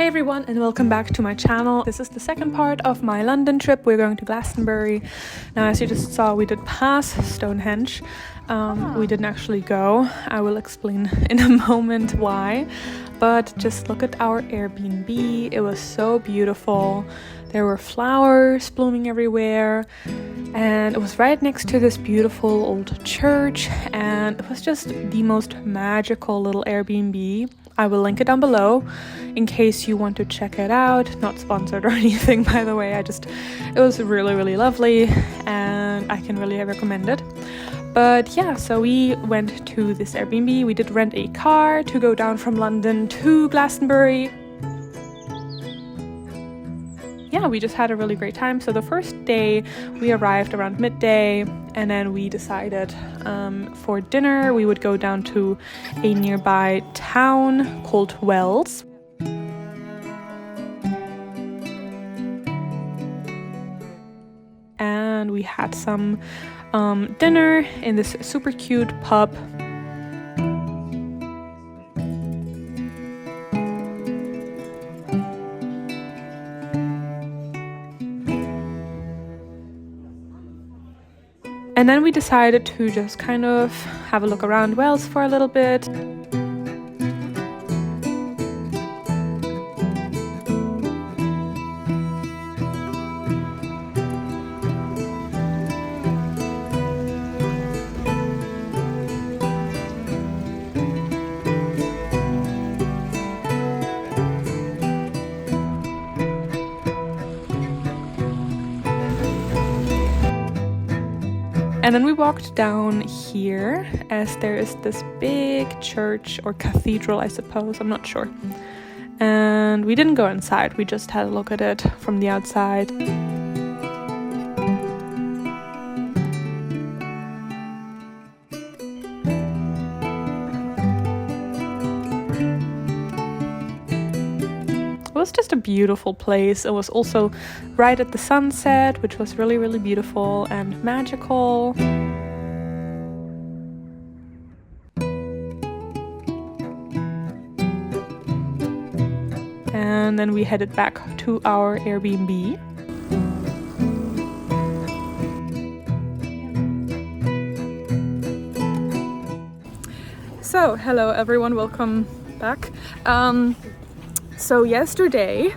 Hey everyone, and welcome back to my channel. This is the second part of my London trip. We're going to Glastonbury. Now, as you just saw, we did pass Stonehenge. We didn't actually go. I will explain in a moment why. But just look at our Airbnb. It was so beautiful. There were flowers blooming everywhere. And it was right next to this beautiful old church. And it was just the most magical little Airbnb. I will link it down below in case you want to check it out. Not sponsored or anything, by the way. It was really lovely and I can really recommend it. But yeah, so we went to this Airbnb. We did rent a car to go down from London to Glastonbury. Yeah, we just had a really great time. So the first day we arrived around midday, and then we decided for dinner we would go down to a nearby town called Wells. And we had some dinner in this super cute pub. And then we decided to just kind of have a look around Wales for a little bit. And then we walked down here as there is this big church or cathedral, I suppose, I'm not sure. And we didn't go inside, we just had a look at it from the outside. It was just a beautiful place. It was also right at the sunset, which was really beautiful and magical. And then we headed back to our Airbnb. So, hello everyone, welcome back. So yesterday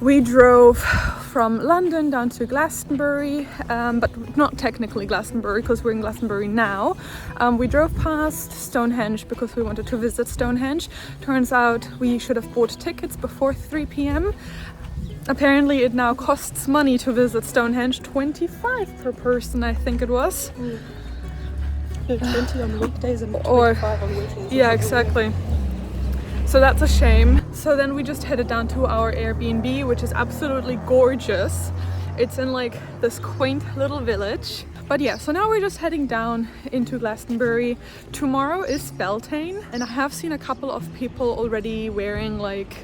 we drove from London down to Glastonbury, but not technically Glastonbury because we're in Glastonbury now. We drove past Stonehenge because we wanted to visit Stonehenge. Turns out we should have bought tickets before 3 p.m. Apparently it now costs money to visit Stonehenge, 25 per person I think it was. No, 20 on weekdays and 25 on weekends. Yeah, exactly. So that's a shame. So then we just headed down to our Airbnb, which is absolutely gorgeous. It's in like this quaint little village. But yeah, so now we're just heading down into Glastonbury. Tomorrow is Beltane, and I have seen a couple of people already wearing like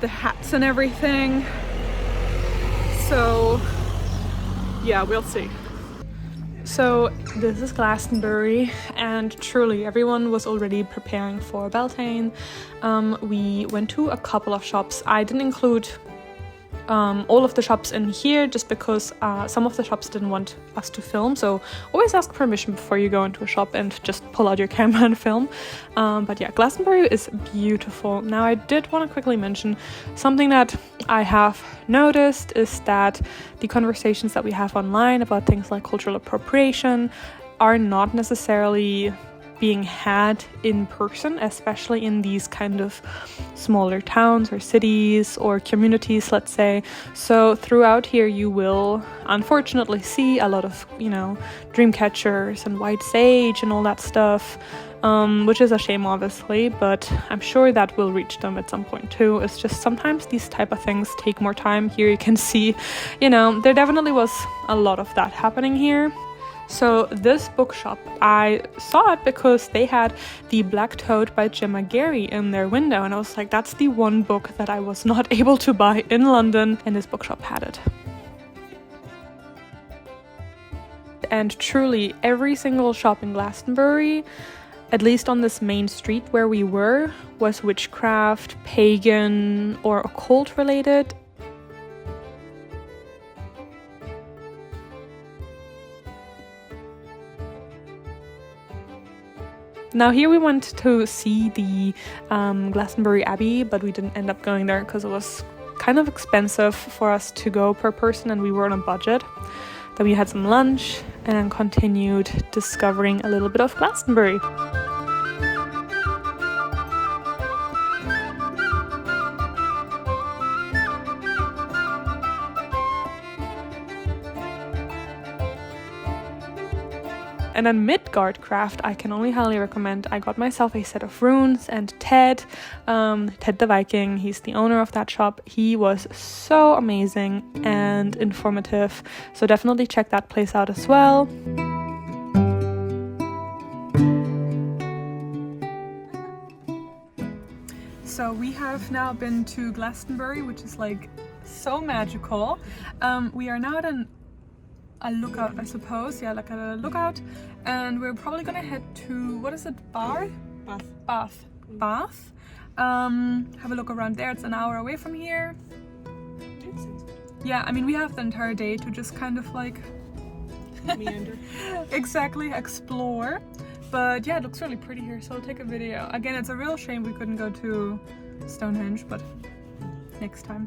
the hats and everything. So yeah, we'll see. So this is Glastonbury, and truly everyone was already preparing for Beltane. We went to a couple of shops. I didn't include all of the shops in here just because some of the shops didn't want us to film, so always ask permission before you go into a shop and just pull out your camera and film. But yeah, Glastonbury is beautiful. Now I did want to quickly mention something that I have noticed is that the conversations that we have online about things like cultural appropriation are not necessarily being had in person, especially in these kind of smaller towns or cities or communities, let's say. So throughout here you will unfortunately see a lot of, dream catchers and white sage and all that stuff, which is a shame obviously, but I'm sure that will reach them at some point too. It's just sometimes these type of things take more time. Here you can see, there definitely was a lot of that happening here. So this bookshop, I saw it because they had The Black Toad by Gemma Gary in their window, and I was like, that's the one book that I was not able to buy in London, and this bookshop had it. And truly every single shop in Glastonbury at least on this main street where we were, was witchcraft, pagan, or occult related. Now here we went to see the Glastonbury Abbey, but we didn't end up going there because it was kind of expensive for us to go per person and we were on a budget. Then we had some lunch and continued discovering a little bit of Glastonbury. And then Midgard-craft, I can only highly recommend. I got myself a set of runes, and Ted the Viking, he's the owner of that shop. He was so amazing and informative. So definitely check that place out as well. So we have now been to Glastonbury, which is like so magical. We are now at a lookout, I suppose. Yeah, like a lookout. And we're probably gonna head to, what is it, Bath. Have a look around there. It's an hour away from here. Yeah, I mean, we have the entire day to just kind of like Meander. Exactly, explore. But yeah, it looks really pretty here, so I'll take a video. Again, it's a real shame we couldn't go to Stonehenge, but next time.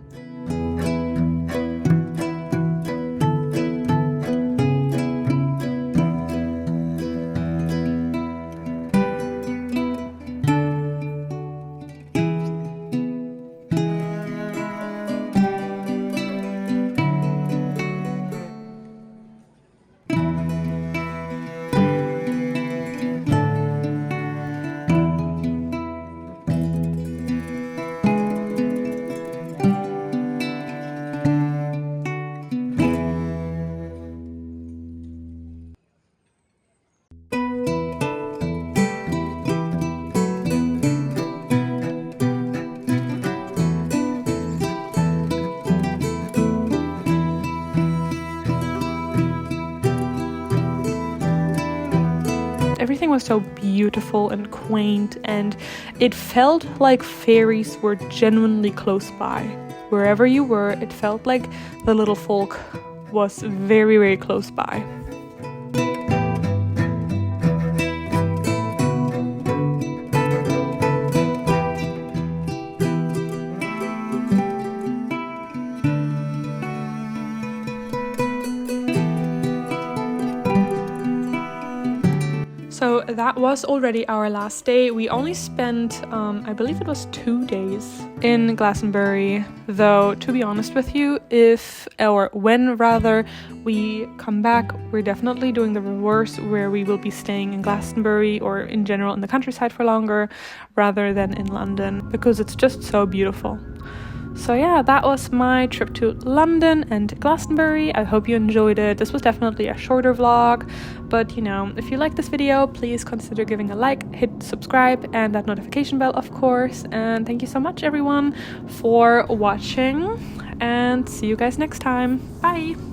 Everything was so beautiful and quaint, and it felt like fairies were genuinely close by. Wherever you were, it felt like the little folk was very, very close by. So that was already our last day. We only spent, I believe it was 2 days in Glastonbury, though to be honest with you, when we come back, we're definitely doing the reverse, where we will be staying in Glastonbury or in general in the countryside for longer rather than in London, because it's just so beautiful. So yeah, that was my trip to London and Glastonbury. I hope you enjoyed it. This was definitely a shorter vlog, but you know, if you like this video, please consider giving a like, hit subscribe and that notification bell, of course. And thank you so much everyone for watching, and see you guys next time. Bye!